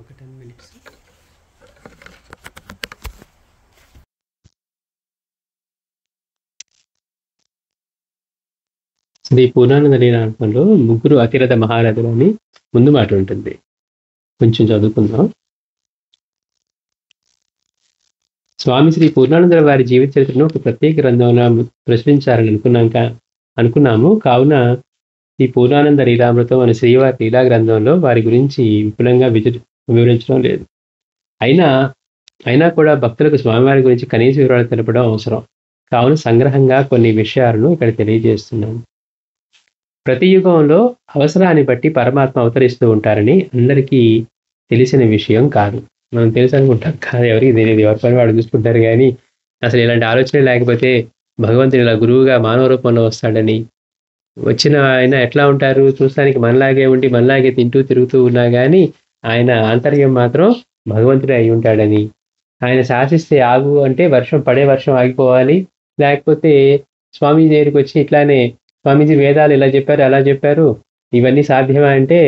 ఒక 10 minutes. శ్రీ పూర్ణానంద లీలాంతంలో ముగ్గురు అతిరథ మహారథులు అని ముందు మాట ఉంటుంది. కొంచెం చదువుకుందాం. స్వామి శ్రీ పూర్ణానంద వారి జీవిత చరిత్రను ఒక ప్రత్యేక గ్రంథంలో ప్రచురించారని అనుకున్నాము. కావున ఈ పూర్ణానంద లీలామృతం అనే శ్రీవారి లీలా గ్రంథంలో వారి గురించి విపులంగా వివరించడం లేదు. అయినా కూడా భక్తులకు స్వామివారి గురించి కనీస వివరాలు తెలపడం అవసరం. కావున సంగ్రహంగా కొన్ని విషయాలను ఇక్కడ తెలియజేస్తున్నాను. ప్రతి యుగంలో అవసరాన్ని బట్టి పరమాత్మ అవతరిస్తూ ఉంటారని అందరికీ తెలిసిన విషయం కాదు. మనం తెలుసు అనుకుంటాం, కాదు ఎవరికి తెలియదు. ఎవరి పని వాడు చూసుకుంటారు. కానీ అసలు ఇలాంటి ఆలోచన లేకపోతే భగవంతుని ఇలా గురువుగా మానవ రూపంలో వస్తాడని, వచ్చిన ఆయన ఎట్లా ఉంటారు, చూస్తానికి మనలాగే ఉండి మనలాగే తింటూ తిరుగుతూ ఉన్నా కానీ ఆయన ఆంతర్యం మాత్రం భగవంతుడే అయి ఉంటాడని, ఆయన శాసిస్తే ఆగు అంటే వర్షం ఆగిపోవాలి, లేకపోతే స్వామీజీ దగ్గరికి వచ్చి ఇట్లానే స్వామీజీ వేదాలు ఇలా చెప్పారు అలా చెప్పారు, ఇవన్నీ సాధ్యమా అంటే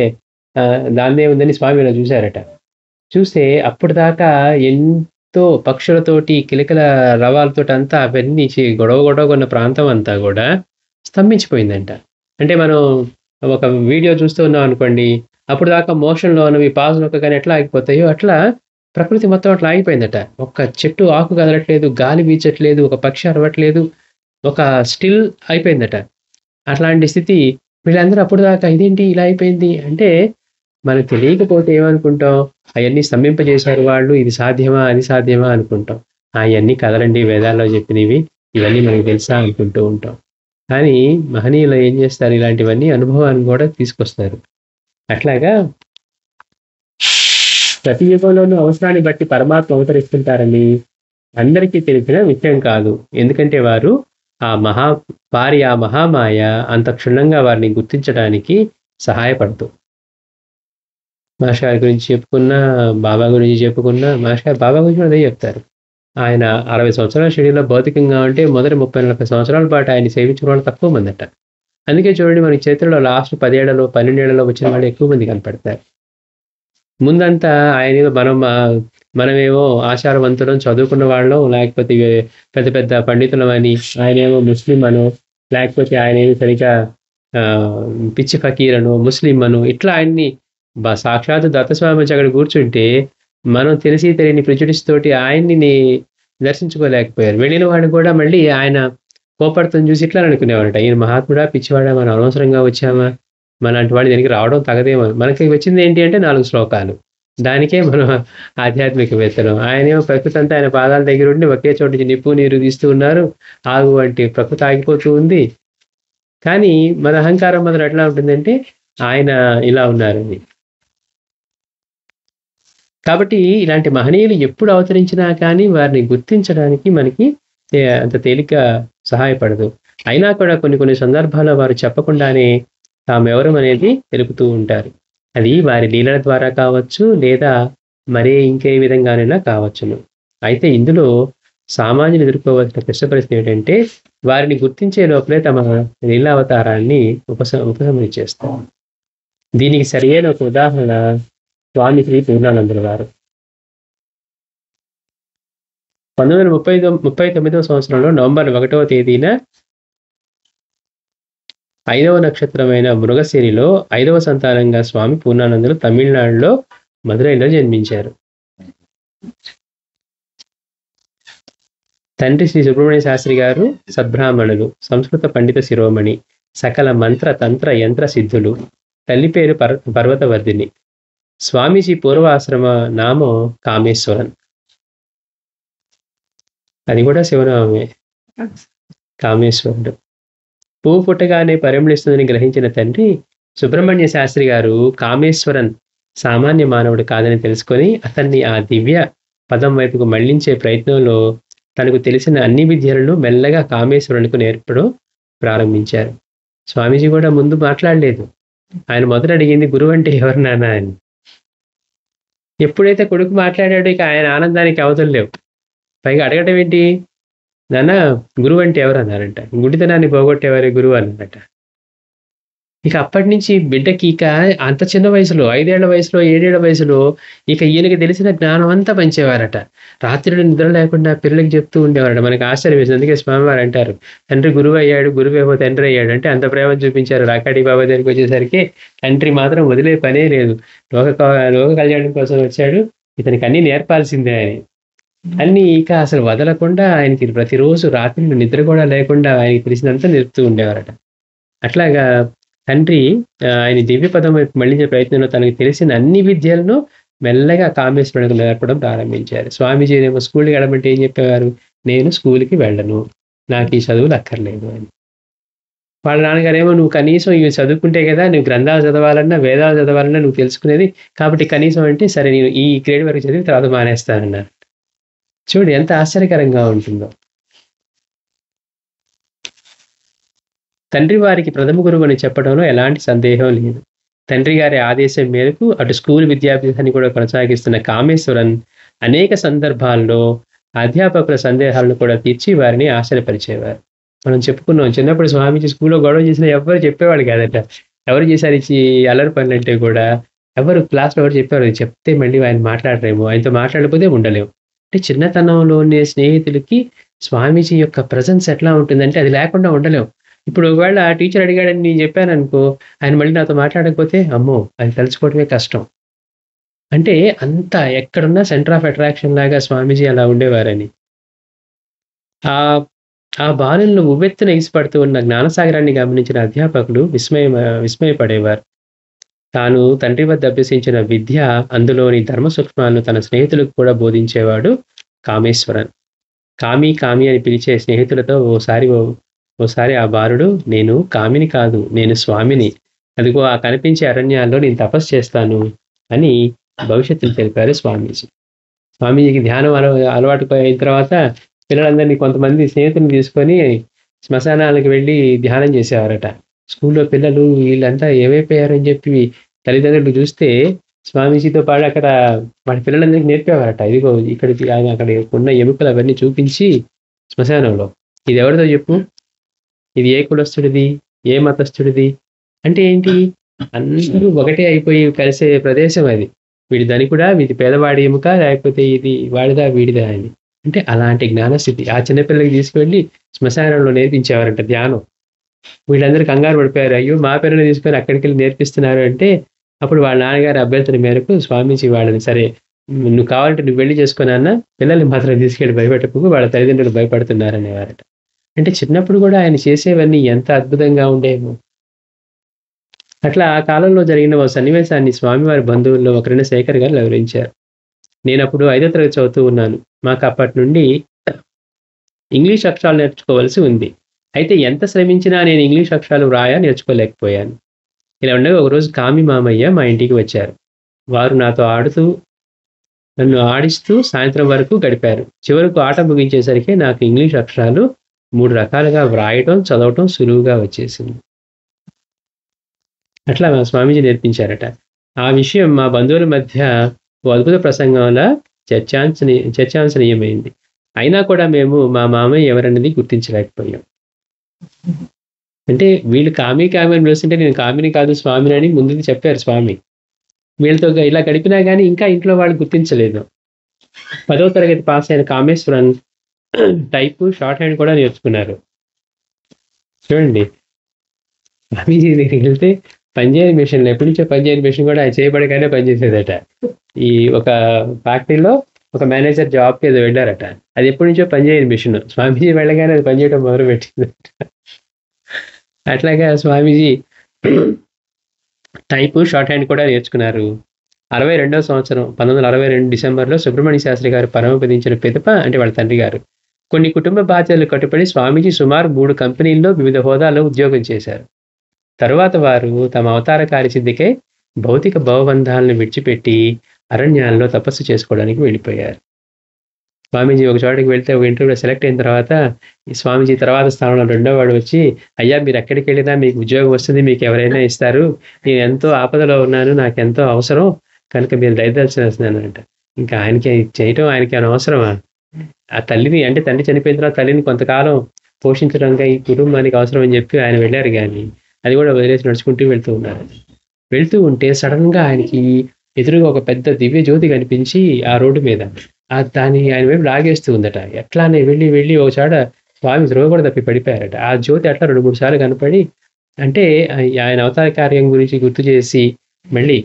దాన్నే ఉందని స్వామి ఇలా చూశారట. చూస్తే అప్పటిదాకా ఎంతో పక్షులతోటి కిలకల రవాలతో అంతా అవన్నీ గొడవ ఉన్న ప్రాంతం అంతా కూడా స్తంభించిపోయిందంట. అంటే మనం ఒక వీడియో చూస్తూ ఉన్నాం అనుకోండి, అప్పుడు దాకా మోషన్లో ఉన్నవి పాజ్ నొక్కగానే ఎట్లా ఆగిపోతాయో అట్లా ప్రకృతి మొత్తం అట్లా ఆగిపోయిందట. ఒక్క చెట్టు ఆకు కదలట్లేదు, గాలి వీచట్లేదు, ఒక పక్షి అరవట్లేదు, ఒక స్టిల్ అయిపోయిందట. అట్లాంటి స్థితి వీళ్ళందరూ అప్పుడు దాకా ఇదేంటి ఇలా అయిపోయింది అంటే మనకు తెలియకపోతే ఏమనుకుంటాం, అవన్నీ స్తంభింపజేశారు వాళ్ళు, ఇది సాధ్యమా అది సాధ్యమా అనుకుంటాం. అవన్నీ కదలండి వేదాల్లో చెప్పినవి, ఇవన్నీ మనకు తెలుసా అనుకుంటూ ఉంటాం. కానీ మహనీయులు ఏం చేస్తారు, ఇలాంటివన్నీ అనుభవాన్ని కూడా తీసుకొస్తారు. అట్లాగా ప్రతి యుగంలోనూ అవసరాన్ని బట్టి పరమాత్మ అవతరిస్తుంటారని అందరికీ తెలిసిన విషయం కాదు. ఎందుకంటే ఆ మహామాయ అంత క్షుణ్ణంగా వారిని గుర్తించడానికి సహాయపడుతూ, మాస్టర్ గారి గురించి చెప్పుకున్నా, బాబా గురించి చెప్పుకున్నా, మాస్టర్ గారు బాబా గురించి అదే చెప్తారు. ఆయన 60 సంవత్సరాల షెడ్యూల్లో భౌతికంగా ఉంటే మొదటి 30-40 సంవత్సరాల పాటు ఆయన సేవించిన వాళ్ళు తక్కువ మంది అట. అందుకే చూడండి, మన చరిత్రలో లాస్ట్ 10 ఏళ్లలో 12 ఏళ్లలో వచ్చిన వాళ్ళు ఎక్కువ మంది కనపడతారు. ముందంతా ఆయన మనమేమో ఆచారవంతులం, చదువుకున్న వాళ్ళం, లేకపోతే పెద్ద పెద్ద పండితులం అని, ఆయనేమో ముస్లిం అను, లేకపోతే ఆయనేమో సరిగా పిచ్చి ఫకీరను, ముస్లిం అను, ఇట్లా ఆయన్ని సాక్షాత్ దత్తస్వామి వచ్చి అక్కడ కూర్చుంటే మనం తెలియని ప్రిజుడిస్ తోటి ఆయన్ని దర్శించుకోలేకపోయారు. వెళ్ళిన వాడు కూడా మళ్ళీ ఆయన కోపడుతుంది చూసి ఇట్లా అనుకునేవాడట, ఈయన మహాత్ముడా పిచ్చివాడా, మనం అనవసరంగా వచ్చామా, మనలాంటి వాడి దీనికి రావడం తగదేమో. మనకి వచ్చింది ఏంటి అంటే 4 శ్లోకాలు, దానికే మనం ఆధ్యాత్మికవేత్తలం. ఆయనేమో ప్రకృతి అంతా ఆయన పాదాల దగ్గర ఉండి ఒకే చోటు నుంచి నిప్పు నీరు తీస్తూ ఉన్నారు, ఆగు అంటే ప్రకృతి ఆగిపోతూ ఉంది. కానీ మన అహంకారం మొదలు ఎట్లా ఉంటుందంటే ఆయన ఇలా ఉన్నారని. కాబట్టి ఇలాంటి మహనీయులు ఎప్పుడు అవతరించినా కానీ వారిని గుర్తించడానికి మనకి అంత తేలిక సహాయపడదు. అయినా కూడా కొన్ని సందర్భాల్లో వారు చెప్పకుండానే తామెవరం అనేది తెలుపుతూ ఉంటారు. అది వారి లీలల ద్వారా కావచ్చు, లేదా మరే ఇంకే విధంగానైనా కావచ్చును. అయితే ఇందులో సామాన్యులు ఎదుర్కోవాల్సిన క్లిష్ట పరిస్థితి ఏంటంటే వారిని గుర్తించే లోపలే తమ లీలావతారాన్ని ఉపసంహరించేస్తారు. దీనికి సరియైన ఒక ఉదాహరణ స్వామి శ్రీ పూర్ణానందుల వారు. 1939వ సంవత్సరంలో నవంబర్ 1వ తేదీన 5వ నక్షత్రమైన మృగశిరిలో 5వ సంతానంగా స్వామి పూర్ణానందులు తమిళనాడులో మదురైలో జన్మించారు. తండ్రి శ్రీ సుబ్రహ్మణ్య శాస్త్రి గారు సద్బ్రాహ్మణులు, సంస్కృత పండిత శిరోమణి, సకల మంత్ర తంత్ర యంత్ర సిద్ధులు. తల్లి పేరు పర్వతవర్ధిని. స్వామీజీ పూర్వాశ్రమ నామం కామేశ్వరన్, అది కూడా శివనామే, కామేశ్వరుడు. పువ్వు పుట్టగానే పరిమళిస్తుందని గ్రహించిన తండ్రి సుబ్రహ్మణ్య శాస్త్రి గారు కామేశ్వరన్ సామాన్య మానవుడు కాదని తెలుసుకొని అతన్ని ఆ దివ్య పదం వైపుకు మళ్లించే ప్రయత్నంలో తనకు తెలిసిన అన్ని విద్యలను మెల్లగా కామేశ్వరునికి నేర్పడం ప్రారంభించారు. స్వామీజీ కూడా ముందు మాట్లాడలేదు. ఆయన మొదట అడిగింది గురువు అంటే ఎవరు నాన్న అని. ఎప్పుడైతే కొడుకు మాట్లాడాడో ఇక ఆయన ఆనందానికి అవధులు లేవు. పైగా అడగటం ఏంటి, నాన్న గురువు అంటే ఎవరు అన్నారంట. గుడితనాన్ని పోగొట్టేవారే గురువు అన్నారట. ఇక అప్పటి నుంచి బిడ్డకి ఇక అంత చిన్న వయసులో 5 ఏళ్ల వయసులో, 7 ఏళ్ల వయసులో ఇక ఈయనకి తెలిసిన జ్ఞానం అంతా పంచేవారట. రాత్రులు నిద్ర లేకుండా పిల్లలకి చెప్తూ ఉండేవారట. మనకు ఆశ్చర్యం వేసింది. అందుకే స్వామివారు అంటారు, తండ్రి గురువయ్యాడు, గురువేమో తండ్రి అయ్యాడు. అంటే అంత ప్రేమ చూపించారు. రాకాడి బాబా దగ్గరికి వచ్చేసరికి తండ్రి మాత్రం వదిలే పనే లేదు. లోక కళ్యాణం కోసం వచ్చాడు, ఇతనికి అన్నీ నేర్పాల్సిందే అని. అన్నీ ఇక అసలు వదలకుండా ఆయనకి ప్రతిరోజు రాత్రులు నిద్ర కూడా లేకుండా ఆయనకి తెలిసినంతా నేర్పుతూ ఉండేవారట. అట్లాగా తండ్రి ఆయన దివ్య పదం వైపు మళ్ళించే ప్రయత్నంలో తనకు తెలిసిన అన్ని విద్యలను మెల్లగా కామేశ్వరుడికి నేర్పడం ప్రారంభించారు. స్వామీజీ ఏమో స్కూల్కి వెళ్ళమంటే ఏం చెప్పేవారు, నేను స్కూల్కి వెళ్ళను, నాకు ఈ చదువులు అక్కర్లేదు అని. వాళ్ళ నాన్నగారేమో నువ్వు కనీసం ఇవి చదువుకుంటే కదా నువ్వు గ్రంథాలు చదవాలన్నా వేదాలు చదవాలన్నా నువ్వు తెలుసుకునేది, కాబట్టి కనీసం అంటే సరే నేను ఈ గ్రేడ్ వరకు చదివి తర్వాత మానేస్తానన్నారు. చూడు ఎంత ఆశ్చర్యకరంగా ఉంటుందో. తండ్రి వారికి ప్రథమ గురువు అని చెప్పడంలో ఎలాంటి సందేహం లేదు. తండ్రి గారి ఆదేశం మేరకు అటు స్కూల్ విద్యాభ్యాసాన్ని కూడా కొనసాగిస్తున్న కామేశ్వరన్ అనేక సందర్భాల్లో అధ్యాపకుల సందేహాలను కూడా తీర్చి వారిని ఆశ్చర్యపరిచేవారు. మనం చెప్పుకున్నాం, చిన్నప్పుడు స్వామీజీ స్కూల్లో గొడవ చేసినా ఎవరు చెప్పేవాడు కాదట. ఎవరు చేశారు ఇచ్చి అల్లరి పనులంటే కూడా ఎవరు క్లాస్లో ఎవరు చెప్పారు, చెప్తే మళ్ళీ ఆయన మాట్లాడరేమో, ఆయనతో మాట్లాడకపోతే ఉండలేము. అంటే చిన్నతనంలోనే స్నేహితులకి స్వామీజీ యొక్క ప్రజెన్స్ ఎట్లా ఉంటుందంటే అది లేకుండా ఉండలేము. ఇప్పుడు ఒకవేళ టీచర్ అడిగాడని నేను చెప్పాననుకో, ఆయన మళ్ళీ నాతో మాట్లాడకపోతే అమ్మో అది తలుచుకోవడమే కష్టం. అంటే అంత ఎక్కడున్నా సెంటర్ ఆఫ్ అట్రాక్షన్ లాగా స్వామీజీ అలా ఉండేవారని. ఆ ఆ బాలులను ఉవ్వెత్తున ఎగిసిపడుతూ ఉన్న జ్ఞానసాగరాన్ని గమనించిన అధ్యాపకులు విస్మయపడేవారు. తాను తండ్రి వద్ద అభ్యసించిన విద్య, అందులోని ధర్మ సూక్ష్మాలను తన స్నేహితులకు కూడా బోధించేవాడు కామేశ్వరన్. కామి కామి అని పిలిచే స్నేహితులతో ఓసారి ఆ బాలుడు, నేను కామిని కాదు, నేను స్వామిని, అదిగో ఆ కనిపించే అరణ్యాల్లో నేను తపస్సు చేస్తాను అని భవిష్యత్తును తెలిపారు స్వామీజీ. స్వామీజీకి ధ్యానం అలవాటు అయిన తర్వాత పిల్లలందరినీ కొంతమంది స్నేహితులను తీసుకొని శ్మశానాలకు వెళ్ళి ధ్యానం చేసేవారట. స్కూల్లో పిల్లలు వీళ్ళంతా ఏమైపోయారని చెప్పి తల్లిదండ్రులు చూస్తే స్వామీజీతో పాటు అక్కడ వాడి పిల్లలందరికీ నేర్పేవారట. ఇదిగో ఇక్కడికి అక్కడ ఉన్న ఎముకలు అవన్నీ చూపించి శ్మశానంలో, ఇది ఎవరిదో చెప్పు, ఇది ఏ కులస్తుడిది, ఏ మతస్థుడిది, అంటే ఏంటి, అందరూ ఒకటే అయిపోయి కలిసే ప్రదేశం అది. వీడి ధనికుడా, వీడి పేదవాడి ఎముక, లేకపోతే ఇది వాడిదా వీడిదా అని. అంటే అలాంటి జ్ఞానస్థితి ఆ చిన్నపిల్లలకి తీసుకువెళ్ళి శ్మశానంలో నేర్పించేవారంట ధ్యానం. వీళ్ళందరూ కంగారు పడిపోయారు, అయ్యో మా పిల్లల్ని తీసుకొని అక్కడికి వెళ్ళి నేర్పిస్తున్నారు అంటే. అప్పుడు వాళ్ళ నాన్నగారి అభ్యర్థన మేరకు స్వామీజీ వాళ్ళని, సరే నువ్వు కావాలంటే నువ్వు వెళ్ళి చేసుకున్నా, పిల్లల్ని మాత్రం తీసుకెళ్ళి భయపెట్టకు, వాళ్ళ తల్లిదండ్రులు భయపడుతున్నారనేవారట. అంటే చిన్నప్పుడు కూడా ఆయన చేసేవన్నీ ఎంత అద్భుతంగా ఉండేమో. అట్లా ఆ కాలంలో జరిగిన ఓ సన్నివేశాన్ని స్వామివారి బంధువుల్లో ఒకరైన శేఖర్ గారు వివరించారు. నేనప్పుడు 5వ తరగతి చదువుతూ ఉన్నాను. మాకు అప్పటి నుండి ఇంగ్లీష్ అక్షరాలు నేర్చుకోవాల్సి ఉంది. అయితే ఎంత శ్రమించినా నేను ఇంగ్లీష్ అక్షరాలు నేర్చుకోలేకపోయాను. ఇలా ఉండగా ఒకరోజు కామి మామయ్య మా ఇంటికి వచ్చారు. వారు నాతో నన్ను ఆడిస్తూ సాయంత్రం వరకు గడిపారు. చివరకు ఆట ముగించేసరికి నాకు ఇంగ్లీష్ అక్షరాలు 3 రకాలుగా వ్రాయటం, చదవటం సులువుగా వచ్చేసింది. అట్లా మా స్వామీజీ నేర్పించారట. ఆ విషయం మా బంధువుల మధ్య ఓ అద్భుత ప్రసంగంలా చర్చాంశనీయమైంది. అయినా కూడా మేము మా మామయ్య ఎవరన్నది గుర్తించలేకపోయాం. అంటే వీళ్ళు కామి అని పిలుస్తుంటే నేను కామిని కాదు స్వామిని అని ముందు చెప్పారు స్వామి. వీళ్ళతో ఇలా గడిపినా కానీ ఇంకా ఇంట్లో వాళ్ళు గుర్తించలేదు. 10వ తరగతి పాస్ అయిన కామేశ్వరన్ టైపు, షార్ట్ హ్యాండ్ కూడా నేర్చుకున్నారు. చూడండి, స్వామీజీ దగ్గరికి వెళ్తే పనిచేయని మిషన్లు, ఎప్పటి నుంచో పనిచేయని మిషన్ కూడా ఆయన చేయబడగానే పనిచేసేదట. ఈ ఒక ఫ్యాక్టరీలో ఒక మేనేజర్ జాబ్కి ఏదో వెళ్ళారట. అది ఎప్పటి నుంచో పనిచేయని మిషన్, స్వామీజీ వెళ్ళగానే అది పనిచేయడం మొదలు పెట్టిందట. అట్లాగా స్వామీజీ టైపు, షార్ట్ హ్యాండ్ కూడా నేర్చుకున్నారు. 62వ సంవత్సరం 1962 డిసెంబర్లో సుబ్రహ్మణ్య శాస్త్రి గారు పరమపదించిన పిదప, అంటే వాళ్ళ తండ్రి గారు, కొన్ని కుటుంబ బాధ్యతలు కట్టుబడి స్వామీజీ సుమారు 3 కంపెనీల్లో వివిధ హోదాల్లో ఉద్యోగం చేశారు. తరువాత వారు తమ అవతార కార్యసిద్ధికై భౌతిక భవబంధాలను విడిచిపెట్టి అరణ్యాల్లో తపస్సు చేసుకోవడానికి వెళ్ళిపోయారు. స్వామీజీ ఒక చోటకి వెళ్తే ఒక ఇంటర్వ్యూలో సెలెక్ట్ అయిన తర్వాత ఈ స్వామీజీ తర్వాత స్థానంలో 2వ వాడు వచ్చి, అయ్యా మీరు ఎక్కడికి వెళ్ళినా మీకు ఉద్యోగం వస్తుంది, మీకు ఎవరైనా ఇస్తారు, నేను ఎంతో ఆపదలో ఉన్నాను, నాకు ఎంతో అవసరం కనుక మీరు దయదలిచాల్సిందనంట. ఇంకా ఆయనకి చేయటం ఆయనకి అనవసరమా? ఆ తల్లిని అంటే తండ్రి చనిపోయిన తర్వాత తల్లిని కొంతకాలం పోషించడంగా ఈ కుటుంబానికి అవసరం అని చెప్పి ఆయన వెళ్ళారు గానీ, అది కూడా వదిలేసి నడుచుకుంటూ వెళ్తూ ఉన్నారు. వెళ్తూ ఉంటే సడెన్‌గా ఆయనకి ఎదురుగా ఒక పెద్ద దివ్య జ్యోతి కనిపించి ఆ రోడ్డు మీద. దాన్ని ఆయన వైపు లాగేస్తూ ఉందట. ఎట్లానే వెళ్ళి, వెళ్ళి ఒక చోట స్వామి త్రోవ కూడా తప్పి పడిపోయారట. ఆ జ్యోతి అట్లా 2, 3 సార్లు కనపడి అంటే ఆయన అవతార కార్యం గురించి గుర్తు చేసి మళ్ళీ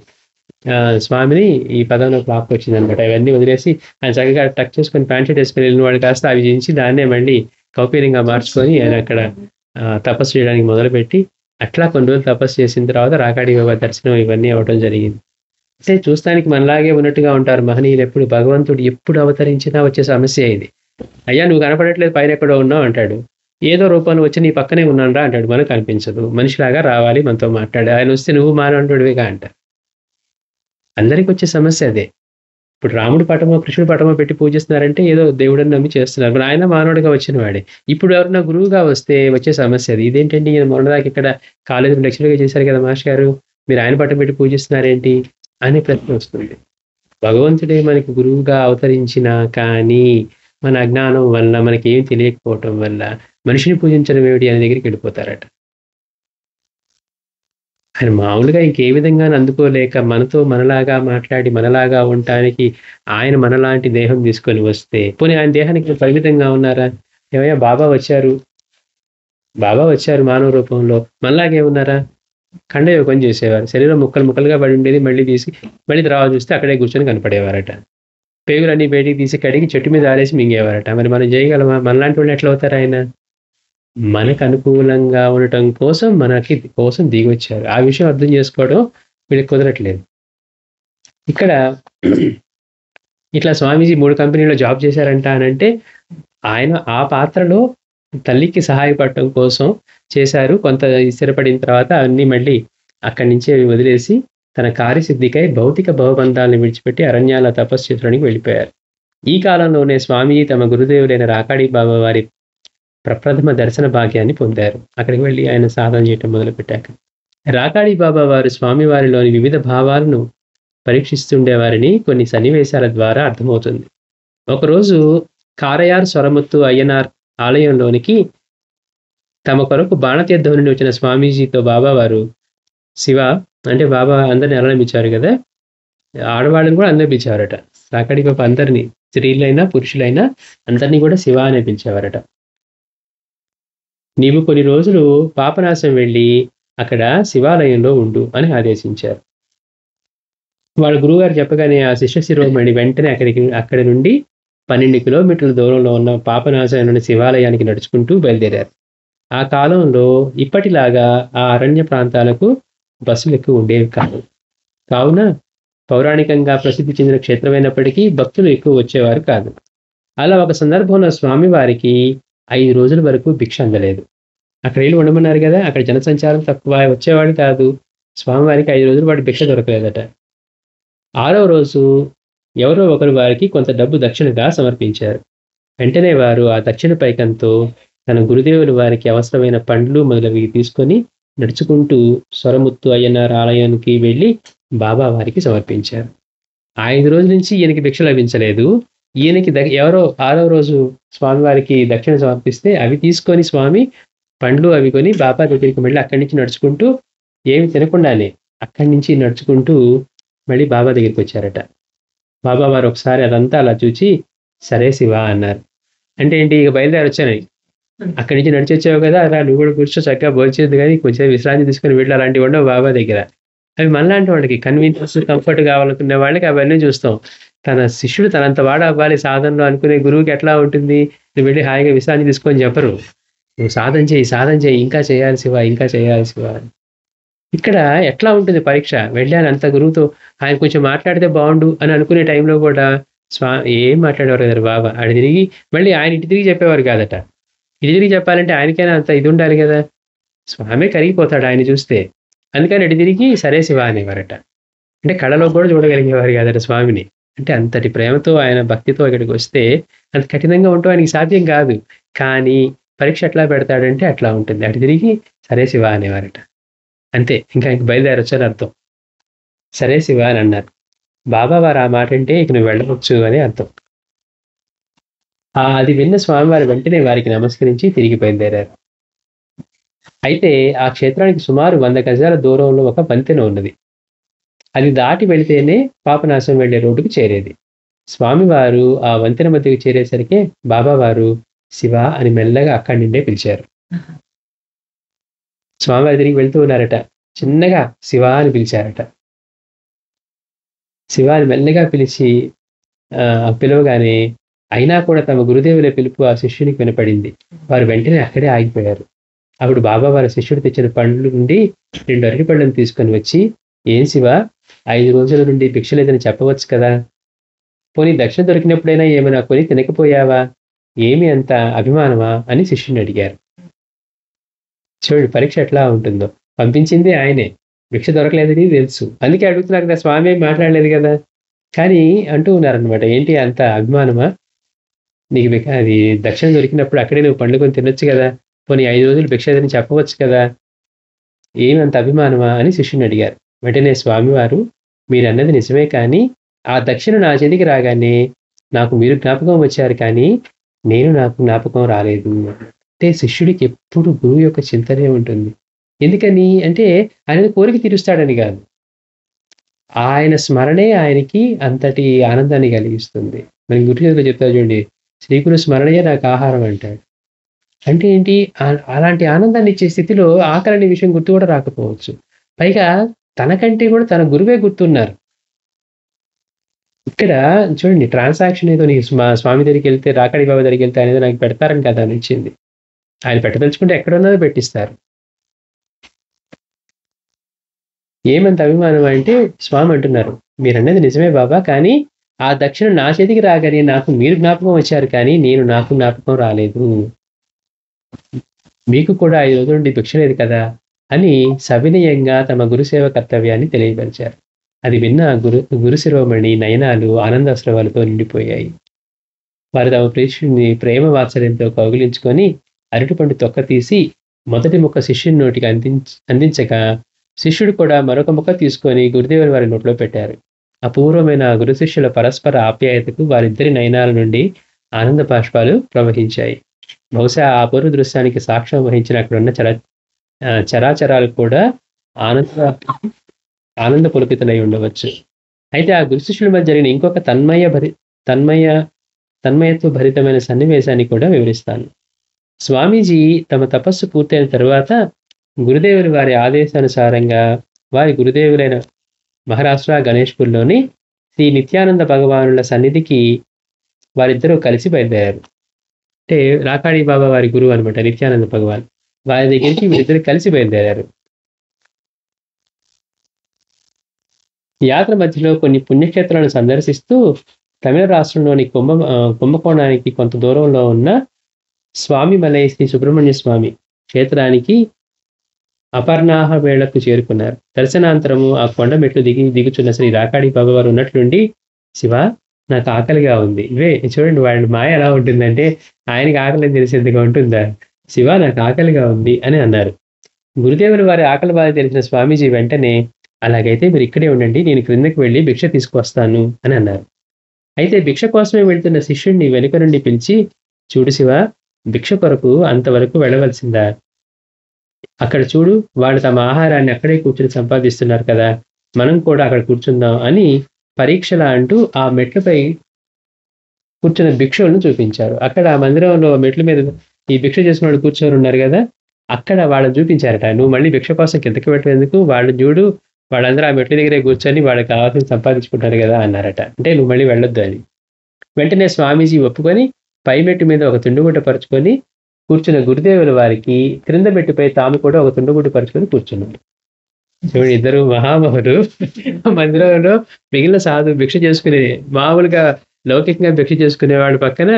స్వామిని ఈ పదంలోకి లాక్కొచ్చిందనమాట. ఇవన్నీ వదిలేసి ఆయన చక్కగా టక్ చేసుకొని ప్యాంట్ షర్ట్ ఏసుకొని వెళ్ళిన వాడు కాస్త అవి చించి దాన్నే మళ్ళీ కౌపీనంగా మార్చుకొని ఆయన అక్కడ తపస్సు చేయడానికి మొదలుపెట్టి అట్లా కొన్ని రోజులు తపస్సు చేసిన తర్వాత రాకాడి బాబా దర్శనం ఇవన్నీ అవ్వటం జరిగింది. అంటే చూస్తానికి మనలాగే ఉన్నట్టుగా ఉంటారు మహనీయులు ఎప్పుడు. భగవంతుడు ఎప్పుడు అవతరించినా వచ్చే సమస్య ఇది. అయ్యా నువ్వు కనపడట్లేదు పైన ఎక్కడో ఉన్నావు అంటాడు. ఏదో రూపంలో వచ్చి నీ పక్కనే ఉన్నానురా అంటాడు. మనకు కనిపించదు. మనిషిలాగా రావాలి మనతో మాట్లాడు. ఆయన వస్తే నువ్వు మానవుడివిగా అంటారు. అందరికి వచ్చే సమస్య అదే. ఇప్పుడు రాముడి పటమో, కృష్ణుడి పటమో పెట్టి పూజిస్తున్నారంటే ఏదో దేవుడని నమ్మి చేస్తున్నారు. మరి ఆయన మానవుడిగా వచ్చిన వాడే. ఇప్పుడు ఎవరైనా గురువుగా వస్తే వచ్చే సమస్య అది. ఇదేంటండి ఈయన మొన్నదాకా ఇక్కడ కాలేజీలో లెక్చరర్‌గా చేశారు కదా మాస్టర్ గారు. మీరు ఆయన పటం పెట్టి పూజిస్తున్నారేంటి? అనే ప్రశ్న వస్తుంది. భగవంతుడే మనకి గురువుగా అవతరించినా కానీ, మన అజ్ఞానం వల్ల మనకేం తెలియకపోవటం వల్ల మనిషిని పూజించడం ఏమిటి అనే దగ్గరికి వెళ్ళిపోతారట. ఆయన మామూలుగా ఇంకే విధంగాను అందుకోలేక మనతో మనలాగా మాట్లాడి, మనలాగా ఉండటానికి ఆయన మనలాంటి దేహం తీసుకొని వస్తే, పోనీ ఆయన దేహానికి పరిమితంగా ఉన్నారా? ఏమయ్యా బాబా వచ్చారు మానవ రూపంలో. మనలాగే ఉన్నారా? ఖండయోగం చేసేవారు. శరీరం ముక్కలు ముక్కలుగా పడి ఉండేది. మళ్ళీ తీసి మళ్ళీ తర్వాత చూస్తే అక్కడే కూర్చొని కనపడేవారట. పేగులన్నీ బయటికి తీసి కడిగి చెట్టు మీద ఆరేసి మింగేవారట. మరి మనం చేయగలమా? మనలాంటి వాళ్ళు ఎట్లా అవుతారు ఆయన? మనకు అనుకూలంగా ఉండటం కోసం కోసం దిగొచ్చారు. ఆ విషయం అర్థం చేసుకోవడం వీళ్ళకి కుదరట్లేదు. ఇక్కడ ఇట్లా స్వామీజీ 3 కంపెనీలో జాబ్ చేశారంట అనంటే, ఆయన ఆ పాత్రలో తల్లికి సహాయపడటం కోసం చేశారు. కొంత స్థిరపడిన తర్వాత అన్నీ మళ్ళీ అక్కడి నుంచి అవి వదిలేసి తన కార్యసిద్ధికై భౌతిక భవబంధాలను విడిచిపెట్టి అరణ్యాల తపస్సు చేయడానికి వెళ్ళిపోయారు. ఈ కాలంలోనే స్వామీజీ తమ గురుదేవులైన రాకాడి బాబా వారి ప్రప్రథమ దర్శన భాగ్యాన్ని పొందారు. అక్కడికి వెళ్ళి ఆయన సాధన చేయటం మొదలుపెట్టాక. రాకాడి బాబా వారు స్వామివారిలోని వివిధ భావాలను పరీక్షిస్తుండేవారని కొన్ని సన్నివేశాల ద్వారా అర్థమవుతుంది. ఒకరోజు కారయార్ సొరముత్తు అయ్యనార్ ఆలయంలోనికి తమ కొరకు బాణతీర్థం నుండి వచ్చిన స్వామీజీతో బాబా వారు శివ అంటే బాబా అందరిని అలనమిచ్చారు కదా, ఆడవాళ్ళని కూడా అందరూ పిలిచేవారట. రాకాడి బాబా అందరినీ, స్త్రీలైనా పురుషులైనా అందరినీ కూడా శివ అనే పిలిచేవారట. నీవు కొన్ని రోజులు పాపనాశం వెళ్ళి అక్కడ శివాలయంలో ఉండు అని ఆదేశించారు. వాళ్ళ గురువుగారు చెప్పగానే ఆ శిష్య శిరోమణి వెంటనే అక్కడి నుండి 12 కిలోమీటర్ల దూరంలో ఉన్న పాపనాశంలోని శివాలయానికి నడుచుకుంటూ బయలుదేరారు. ఆ కాలంలో ఇప్పటిలాగా ఆ అరణ్య ప్రాంతాలకు బస్సులు ఎక్కువ ఉండేవి కాదు. కావున పౌరాణికంగా ప్రసిద్ధి చెందిన క్షేత్రమైనప్పటికీ భక్తులు ఎక్కువ వచ్చేవారు కాదు. అలా ఒక సందర్భంలో స్వామివారికి 5 రోజుల వరకు భిక్ష అందలేదు. అక్కడ వెళ్ళి ఉండమన్నారు కదా, అక్కడ జనసంచారం తక్కువ, వచ్చేవాడు కాదు. స్వామివారికి 5 రోజుల పాటు భిక్ష దొరకలేదట. 6వ రోజు ఎవరో ఒకరు వారికి కొంత డబ్బు దక్షిణగా సమర్పించారు. వెంటనే వారు ఆ దక్షిణ పైకంతో తన గురుదేవులు వారికి అవసరమైన పండ్లు మొదలవి తీసుకొని నడుచుకుంటూ సొరముత్తు అయ్యనార్ ఆలయానికి వెళ్ళి బాబా వారికి సమర్పించారు. 5 రోజుల నుంచి ఈయనకి భిక్ష లభించలేదు. ఈయనకి ఎవరో 6వ రోజు స్వామివారికి దక్షిణ సమర్పిస్తే అవి తీసుకొని స్వామి పండ్లు అవి కొని బాబా దగ్గరికి మళ్ళీ అక్కడి నుంచి నడుచుకుంటూ ఏమి తినకుండానే అక్కడి నుంచి నడుచుకుంటూ మళ్ళీ బాబా దగ్గరికి వచ్చారట. బాబా వారు ఒకసారి అదంతా అలా చూచి సరే శివ అన్నారు. అంటే ఏంటి, ఇక బయలుదేరి వచ్చానని. అక్కడి నుంచి నడిచి వచ్చావు కదా, అలా నువ్వు కూడా కూర్చో, చక్కగా భోంచేది కానీ కొంచెం విశ్రాంతి తీసుకొని వెళ్ళి అలాంటివి ఉండవు బాబా దగ్గర. అవి మనలాంటి వాళ్ళకి కన్వీనియన్స్ కంఫర్ట్ కావాలనుకునే వాళ్ళకి అవన్నీ చూస్తాం. తన శిష్యుడు తనంత వాడు అవ్వాలి సాధనలో అనుకునే గురువుకి ఎట్లా ఉంటుంది, నువ్వు వెళ్ళి హాయిగా విశ్రాంతి తీసుకొని చెప్పరు. నువ్వు సాధన చేయి, ఇంకా చేయాలి శివ. ఇక్కడ ఎట్లా ఉంటుంది పరీక్ష? వెళ్ళాను అంత గురువుతో, ఆయన కొంచెం మాట్లాడితే బాగుండు అని అనుకునే టైంలో కూడా ఏం మాట్లాడేవారు కదా బాబా. ఆడు తిరిగి మళ్ళీ ఆయన ఇటు తిరిగి చెప్పేవారు కాదట. ఇటు తిరిగి చెప్పాలంటే ఆయనకైనా అంత ఇది ఉండాలి కదా. స్వామి కరిగిపోతాడు ఆయన చూస్తే. అందుకని ఇటు తిరిగి సరే శివ అనేవారట. అంటే కళలో కూడా చూడగలిగేవారు కాదట స్వామిని. అంటే అంతటి ప్రేమతో ఆయన భక్తితో ఇక్కడికి వస్తే అంత కఠినంగా ఉంటూ ఆయనకి సాధ్యం కాదు. కానీ పరీక్ష ఎట్లా పెడతాడంటే అట్లా ఉంటుంది. అటు తిరిగి సరే శివ అనేవారట. అంతే, ఇంకా బయలుదేరొచ్చని అర్థం. సరే శివ అని అన్నారు. బాబా వారు ఆ మాట అంటే ఇక నువ్వు వెళ్ళవచ్చు అని అర్థం. అది విన్న స్వామివారు వెంటనే వారికి నమస్కరించి తిరిగి బయలుదేరారు. అయితే ఆ క్షేత్రానికి సుమారు 100 గజాల దూరంలో ఒక వంతెన ఉన్నది. అది దాటి వెళితేనే పాపనాశం వెళ్లే రోడ్డుకు చేరేది. స్వామివారు ఆ వంతెన మధ్యకు చేరేసరికే బాబావారు శివ అని మెల్లగా అక్కడి నుండే పిలిచారు. స్వామివారు తిరిగి వెళ్తూ ఉన్నారట. చిన్నగా శివ అని పిలిచారట. శివ అని మెల్లగా పిలిచి పిలవగానే అయినా కూడా తమ గురుదేవుల పిలుపు ఆ శిష్యునికి వినపడింది. వారు వెంటనే అక్కడే ఆగిపోయారు. అప్పుడు బాబా వారి శిష్యుడు తెచ్చిన పండ్ల నుండి 2 అరటి పళ్ళను తీసుకొని వచ్చి, ఏం శివ 5 రోజుల నుండి భిక్ష లేదని చెప్పవచ్చు కదా, పోనీ దక్షిణ దొరికినప్పుడైనా ఏమైనా కొని తినకపోయావా, ఏమి అంత అభిమానమా అని శిష్యుని అడిగారు. చూడు పరీక్ష ఎట్లా ఉంటుందో. పంపించింది ఆయనే, భిక్ష దొరకలేదని తెలుసు, అందుకే అడుగుతున్నారు కదా, స్వామి ఏం మాట్లాడలేదు కదా, కానీ అంటూ ఉన్నారనమాట. ఏంటి అంత అభిమానమా నీకు, అది దక్షిణ దొరికినప్పుడు అక్కడే నువ్వు పండ్లు కొని తినొచ్చు కదా, పోనీ 5 రోజులు భిక్ష లేదని చెప్పవచ్చు కదా, ఏమి అంత అభిమానమా అని శిష్యుని అడిగారు. వెంటనే స్వామివారు, మీరన్నది నిజమే, కానీ ఆ దక్షిణ నా చేతికి రాగానే నాకు మీరు జ్ఞాపకం వచ్చారు, కానీ నాకు జ్ఞాపకం రాలేదు. అంటే శిష్యుడికి ఎప్పుడు గురువు యొక్క చింతనే ఉంటుంది. ఎందుకని అంటే ఆయన కోరిక తీరుస్తాడని కాదు, ఆయన స్మరణే ఆయనకి అంతటి ఆనందాన్ని కలిగిస్తుంది. మరి గురుదేవులు చెప్తారు చూడండి, శ్రీగురు స్మరణయే నాకు ఆహారం అంటాడు. అంటే ఏంటి, అలాంటి ఆనందాన్ని ఇచ్చే స్థితిలో ఆకలి అనే విషయం గుర్తు కూడా రాకపోవచ్చు. పైగా తనకంటే కూడా తన గురువే గుర్తున్నారు. ఇక్కడ చూడండి, ట్రాన్సాక్షన్ ఏదో నీకు స్వామి దగ్గరికి వెళ్తే, రాకాడి బాబా దగ్గరికి వెళ్తే అనేది నాకు పెడతారని కదా అనిచ్చింది. ఆయన పెట్టదలుచుకుంటే ఎక్కడున్నదో పెట్టిస్తారు. ఏమంత అభిమానం అంటే స్వామి అంటున్నారు, మీరన్నది నిజమే బాబా, కానీ ఆ దక్షిణ నా చేతికి రాగానే నాకు మీరు జ్ఞాపకం వచ్చారు, కానీ నాకు జ్ఞాపకం రాలేదు. మీకు కూడా 5 రోజుల నుండి భిక్ష లేదు కదా అని సవినయంగా తమ గురుసేవ కర్తవ్యాన్ని తెలియపరిచారు. అది విన్న గురు శిరోమణి నయనాలు ఆనందాశ్రవాలతో నిండిపోయాయి. వారు తమ ప్రేక్షుని ప్రేమ వాత్సల్యంతో కౌగిలించుకొని అరటిపండు తొక్క తీసి మొదటి ముక్క శిష్యుని నోటికి అందించగా శిష్యుడు కూడా మరొక ముక్క తీసుకొని గురుదేవుని వారి నోట్లో పెట్టారు. అపూర్వమైన గురు శిష్యుల పరస్పర ఆప్యాయతకు వారిద్దరి నయనాల నుండి ఆనంద బాష్పాలు ప్రవహించాయి. బహుశా ఆ అపూర్వ దృశ్యానికి సాక్ష్యం వహించిన అక్కడ ఉన్న చరాచరాలు కూడా ఆనంద పులకితలై ఉండవచ్చు. అయితే ఆ గురు శిష్యుల మధ్య జరిగిన ఇంకొక తన్మయత్వ భరితమైన సన్నివేశాన్ని కూడా వివరిస్తాను. స్వామీజీ తమ తపస్సు పూర్తయిన తరువాత గురుదేవులు వారి ఆదేశానుసారంగా వారి గురుదేవులైన మహారాష్ట్ర గణేష్పూర్లోని శ్రీ నిత్యానంద భగవానుల సన్నిధికి వారిద్దరూ కలిసి బయలుదేరారు. అంటే రాకాడి బాబా వారి గురువు అనమాట నిత్యానంద భగవాన్. వారి దగ్గరికి వీరిద్దరు కలిసి బయలుదేరారు. యాత్ర మధ్యలో కొన్ని పుణ్యక్షేత్రాలను సందర్శిస్తూ తమిళ రాష్ట్రంలోని కుంభకోణానికి కొంత దూరంలో ఉన్న స్వామి మలై శ్రీ సుబ్రహ్మణ్య స్వామి క్షేత్రానికి అపర్ణాహ వేళకు చేరుకున్నారు. దర్శనాంతరము ఆ కొండ మెట్లు దిగుచున్న శ్రీ రాకాడి బాబా వారు ఉన్నట్లుండి, శివ నాకు ఆకలిగా ఉంది. ఇవే చూడండి, వాళ్ళ మాయ ఎలా ఉంటుందంటే ఆయనకి ఆకలి తెలిసేందుగా ఉంటుందా, శివ నాకు ఆకలిగా ఉంది అని అన్నారు. గురుదేవులు వారి ఆకలి బాధ తెలిసిన స్వామీజీ వెంటనే, అలాగైతే మీరు ఇక్కడే ఉండండి, నేను క్రిందకి వెళ్ళి భిక్ష తీసుకొస్తాను అని అన్నారు. అయితే భిక్ష కోసమే వెళ్తున్న శిష్యుడిని వెనుక నుండి పిలిచి, చూడు శివ, భిక్ష కొరకు అంతవరకు వెళ్ళవలసిందా, అక్కడ చూడు, వాళ్ళు తమ ఆహారాన్ని అక్కడే కూర్చుని సంపాదిస్తున్నారు కదా, మనం కూడా అక్కడ కూర్చుందాం అని పరీక్షలా అంటూ ఆ మెట్లపై కూర్చున్న భిక్షులను చూపించారు. అక్కడ ఆ మందిరంలో మెట్ల మీద ఈ భిక్ష చేసిన వాళ్ళు కూర్చొని ఉన్నారు కదా, అక్కడ వాళ్ళని చూపించారట. నువ్వు మళ్ళీ భిక్ష కోసం కిందకి పెట్టేందుకు, వాళ్ళు చూడు వాళ్ళందరూ ఆ మెట్ల దగ్గరే కూర్చొని వాళ్ళకి కావాల్సింది సంపాదించుకుంటారు కదా అన్నారట. అంటే నువ్వు మళ్ళీ వెళ్ళొద్దు అని. వెంటనే స్వామీజీ ఒప్పుకొని పై మెట్టు మీద ఒక తుండుగుడ్డ పరుచుకొని కూర్చున్న గురుదేవుల వారికి క్రింద మెట్టుపై తాము కూడా ఒక తుండుగుడ్డ పరుచుకొని కూర్చున్నారు. చూడండి, ఇద్దరు మహామహులు మందిరంలో మిగిలిన సాధు భిక్ష చేసుకునే, మామూలుగా లౌకికంగా భిక్ష చేసుకునే వాళ్ళ పక్కన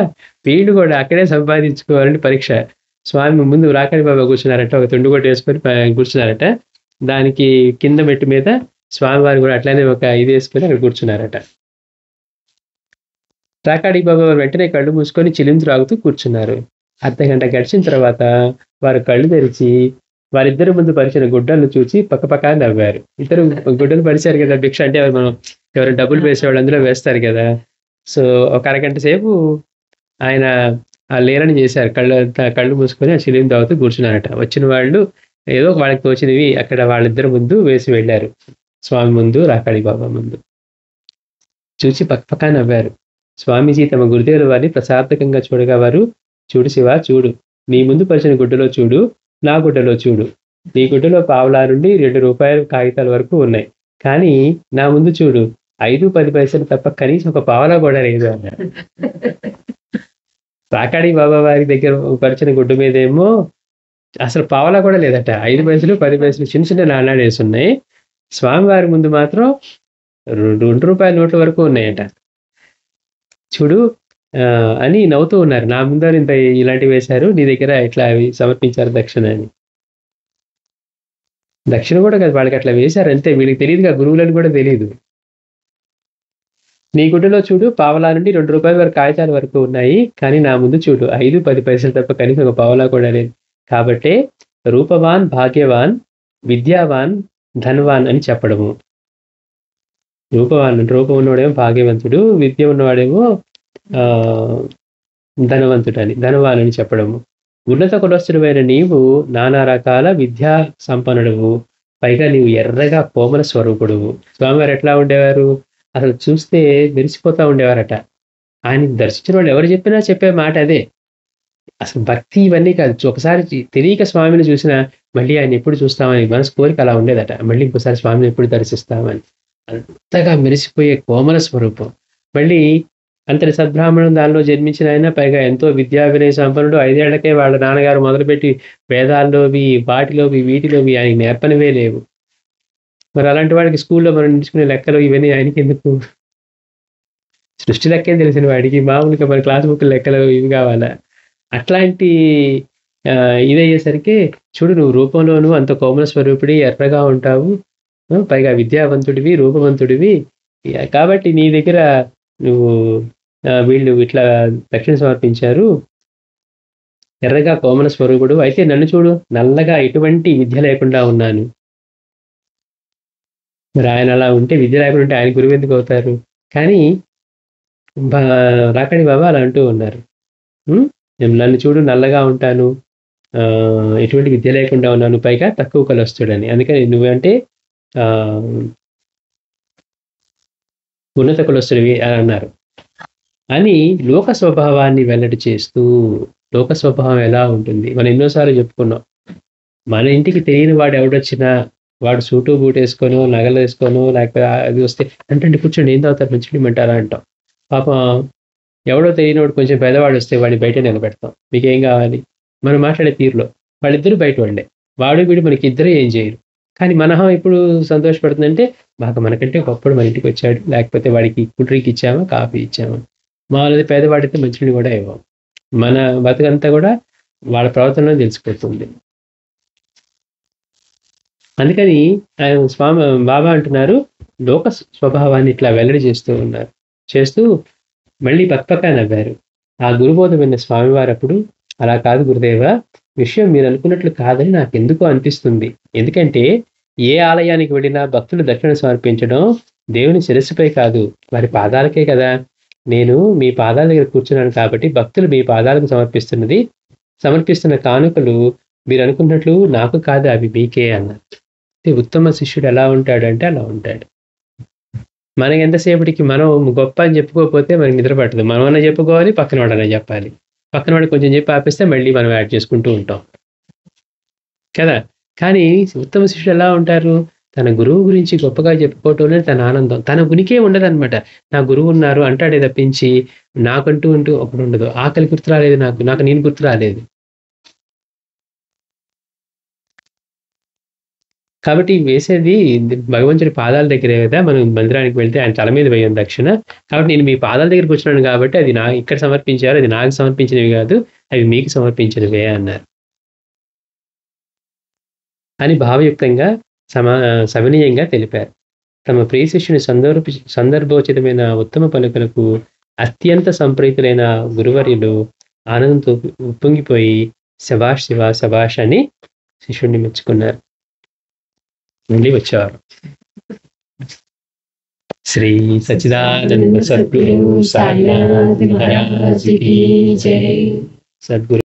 వీళ్ళు కూడా అక్కడే సంపాదించుకోవాలని పరీక్ష. స్వామి ముందు రాకాడి బాబా కూర్చున్నారట, ఒక తుండుగుడ్డ వేసుకొని కూర్చున్నారట. దానికి కింద మెట్టు మీద స్వామివారు కూడా అట్లానే ఒక ఇది వేసుకొని అక్కడ కూర్చున్నారట. రాకాడి బాబా వెంటనే కళ్ళు మూసుకొని చిలించి రాగుతూ కూర్చున్నారు. అర్ధగంట గడిచిన తర్వాత వారు కళ్ళు తెరిచి వారిద్దరి ముందు పరిచిన గుడ్డలను చూసి పక్కపక్క నవ్వారు. ఇద్దరు గుడ్డలు పరిచారు కదా, భిక్ష అంటే ఎవరు డబ్బులు వేసేవాళ్ళు అందులో వేస్తారు కదా. సో ఒక అరగంట సేపు ఆయన ఆ లీలని చేశారు. కళ్ళు మూసుకొని ఆ చిలిం తాగుతూ కూర్చున్నారట. వచ్చిన వాళ్ళు ఏదో వాళ్ళకి తోచినవి అక్కడ వాళ్ళిద్దరి ముందు వేసి వెళ్ళారు. స్వామి ముందు, రాకాడి బాబా ముందు. చూసి పక్కపక్క నవ్వారు. స్వామీజీ తమ గురుదేవుల వారిని ప్రసార్థకంగా చూడగా వారు, చూడు శివ చూడు, నీ ముందు పరిచిన గుడ్డలో చూడు, నా గుడ్డలో చూడు. నీ గుడ్డలో పావలా నుండి ₹2 కాగితాల వరకు ఉన్నాయి. కానీ నా ముందు చూడు, 5-10 పైసలు తప్ప కనీసం ఒక పావలా కూడా లేదు అన్నారు. రాకాడి బాబా వారి దగ్గర పరిచిన గుడ్డు మీదేమో అసలు పావలా కూడా లేదట. 5 పైసలు, 10 పైసలు చిన్న చిన్న నాణాలు వేసున్నాయి. స్వామివారి ముందు మాత్రం ₹2 నోట్ల వరకు ఉన్నాయట. చూడు అని నవ్వుతూ ఉన్నారు. నా ముందర ఇంత ఇలాంటివి వేశారు, నీ దగ్గర ఇట్లా అవి సమర్పించారు దక్షిణ అని. దక్షిణ కూడా కాదు, వాళ్ళకి అట్లా వేశారు అంతే. వీళ్ళకి తెలియదుగా, గురువులని కూడా తెలియదు. నీ గుడ్డలో చూడు, పావలా నుండి ₹2 వరకు కాగితాల వరకు ఉన్నాయి. కానీ నా ముందు చూడు, 5-10 పైసలు తప్ప కనీసం ఒక పావలా కూడా లేదు. కాబట్టే రూపవాన్ భాగ్యవాన్, విద్యావాన్ ధనవాన్ అని చెప్పడము. రూపం ఉన్నవాడేమో భాగ్యవంతుడు, విద్య ఉన్నవాడేమో ధనవంతుడని, ధనవాన్ అని చెప్పడము. ఉన్నత కులస్థుడైన నీవు నానా రకాల విద్యా సంపన్నుడువు, పైగా నీవు ఎర్రగా కోమల స్వరూపుడువు. స్వామివారు ఎట్లా ఉండేవారు? అసలు చూస్తే మెరిసిపోతా ఉండేవారట. ఆయన దర్శించిన వాళ్ళు ఎవరు చెప్పినా చెప్పే మాట అదే. అసలు భక్తి ఇవన్నీ కాదు. ఒకసారి తెలియక స్వామిని చూసినా మళ్ళీ ఆయన ఎప్పుడు చూస్తామని మనసు కోరిక అలా ఉండేదట. మళ్ళీ ఇంకోసారి స్వామిని ఎప్పుడు దర్శిస్తామని. అంతగా మెరిసిపోయే కోమల స్వరూపం. మళ్ళీ అంతటి సద్బ్రాహ్మణం దానిలో జన్మించిన ఆయన, పైగా ఎంతో విద్యా వినయ సంపన్నుడు. 5 ఏళ్లకే వాళ్ళ నాన్నగారు మొదలుపెట్టి వేదాల్లోవి, వాటిలోవి, వీటిలోవి ఆయన నేర్పనివే లేవు. మరి అలాంటి వాడికి స్కూల్లో మనం నేర్చుకునే లెక్కలు ఇవన్నీ ఆయనకి ఎందుకు? సృష్టి లెక్కేం తెలిసిన వాడికి మామూలుగా మన క్లాస్ బుక్ లెక్కలు ఇవి కావాలా? అట్లాంటి ఇదయ్యేసరికి చూడు, నువ్వు రూపంలోనూ అంత కోమల స్వరూపుడి, ఎర్రగా ఉంటావు, పైగా విద్యావంతుడివి, రూపవంతుడివి. కాబట్టి నీ దగ్గర నువ్వు వీళ్ళు ఇట్లా దక్షిణ సమర్పించారు. ఎర్రగా కోమల స్వరూపుడు, అయితే నన్ను చూడు, నల్లగా ఎటువంటి విద్య లేకుండా ఉన్నాను. మరి ఆయన అలా ఉంటే, విద్య లేకుండా ఉంటే ఆయన గురువు ఎందుకు అవుతారు? కానీ రాకాడి బాబా అలా అంటూ ఉన్నారు. నన్ను చూడు, నల్లగా ఉంటాను, ఎటువంటి విద్య లేకుండా ఉన్నాను, పైగా తక్కువ కులస్తుడని. అందుకని నువ్వంటే ఉన్నత కులస్తుడివి అని అన్నారు. అని లోక స్వభావాన్ని వెల్లడి చేస్తూ, లోక స్వభావం ఎలా ఉంటుంది మనం ఎన్నోసార్లు చెప్పుకున్నాం. మన ఇంటికి తెలియని వాడు ఎవడొచ్చినా, వాడు సూటు బూట్ వేసుకోనో, నగలు వేసుకోనో, లేకపోతే అది వస్తే అంటే కూర్చోండి, ఏం తాగుతారు, మంచినీళ్ళు ఇమ్మంటారా అంటాం. పాపం ఎవడో తెలియనివాడు కొంచెం పెద్దవాడు వస్తే వాడిని బయట నిలబెడతాం. మీకేం కావాలి? మనం మాట్లాడే తీరులో వాళ్ళిద్దరూ బయట వాళ్ళే, వాడు వీడు మనకి ఇద్దరు ఏం చేయరు. కానీ మనహం ఎప్పుడు సంతోషపడుతుందంటే, మాకు మనకంటే గొప్పడు మన ఇంటికి వచ్చాడు, లేకపోతే వాడికి కుట్రీకి ఇచ్చామా, కాఫీ ఇచ్చామా. మామూలుగా పేదవాడితే మంచినీళ్ళు కూడా ఇవ్వం. మన బతుకంతా కూడా వాళ్ళ ప్రవర్తనలో తెలిసిపోతుంది. అందుకని ఆయన స్వామి బాబా అంటున్నారు, లోక స్వభావాన్ని ఇట్లా వెల్లడి చేస్తూ మళ్ళీ పక్కపక్క నవ్వారు. ఆ గురుబోధ విన్న స్వామివారు అప్పుడు, అలా కాదు గురుదేవ, విషయం మీరు అనుకున్నట్లు కాదని నాకు ఎందుకో అనిపిస్తుంది. ఎందుకంటే ఏ ఆలయానికి వెళ్ళినా భక్తులు దక్షిణ సమర్పించడం దేవుని శిరస్సుపై కాదు, వారి పాదాలకే కదా. నేను మీ పాదాల దగ్గర కూర్చున్నాను కాబట్టి భక్తులు మీ పాదాలకు సమర్పిస్తున్న కానుకలు మీరు అనుకున్నట్లు నాకు కాదు, అవి మీకే అన్నారు. ఉత్తమ శిష్యుడు ఎలా ఉంటాడంటే అలా ఉంటాడు. మనకి ఎంతసేపటికి మనం గొప్ప అని చెప్పుకోకపోతే మనకి నిద్ర పట్టదు. మనమన్నా చెప్పుకోవాలి, పక్కన వాడన్నా చెప్పాలి. పక్కన వాడికి కొంచెం చెప్పి ఆపేస్తే మళ్ళీ మనం యాడ్ చేసుకుంటూ ఉంటాం కదా. కానీ ఉత్తమ శిష్యుడు ఎలా ఉంటారు? తన గురువు గురించి గొప్పగా చెప్పుకోవటంలో తన ఆనందం, తన ఉనికే ఉండదన్నమాట. నా గురువు ఉన్నారు అంటాడే తప్పించి నాకంటూ ఒకటి ఉండదు. ఆకలి గుర్తు రాలేదు, నాకు నేను గుర్తు రాలేదు. కాబట్టి వేసేది భగవంతుడి పాదాల దగ్గరే కదా. మనం మందిరానికి వెళ్తే ఆయన తల మీద వేయం దక్షిణ. కాబట్టి నేను మీ పాదాల దగ్గర కూర్చున్నాను కాబట్టి అది ఇక్కడ సమర్పించారు, అది నాకు సమర్పించినవి కాదు, అవి మీకు సమర్పించినవే అన్నారు అని భావయుక్తంగా సవినయంగా తెలిపారు. తమ ప్రియ శిష్యుని సందర్భోచితమైన ఉత్తమ పలుకులకు అత్యంత సంప్రీతులైన గురువర్యులు ఆనందంతో ఉప్పొంగిపోయి శభాష్ శివ శభాష్ అని శిష్యుడిని మెచ్చుకున్నారు. మళ్ళీ వచ్చేవారు. श्री सच्चिदानंद सद्गुरु साईनाथ महाराज की जय। सद्गुरु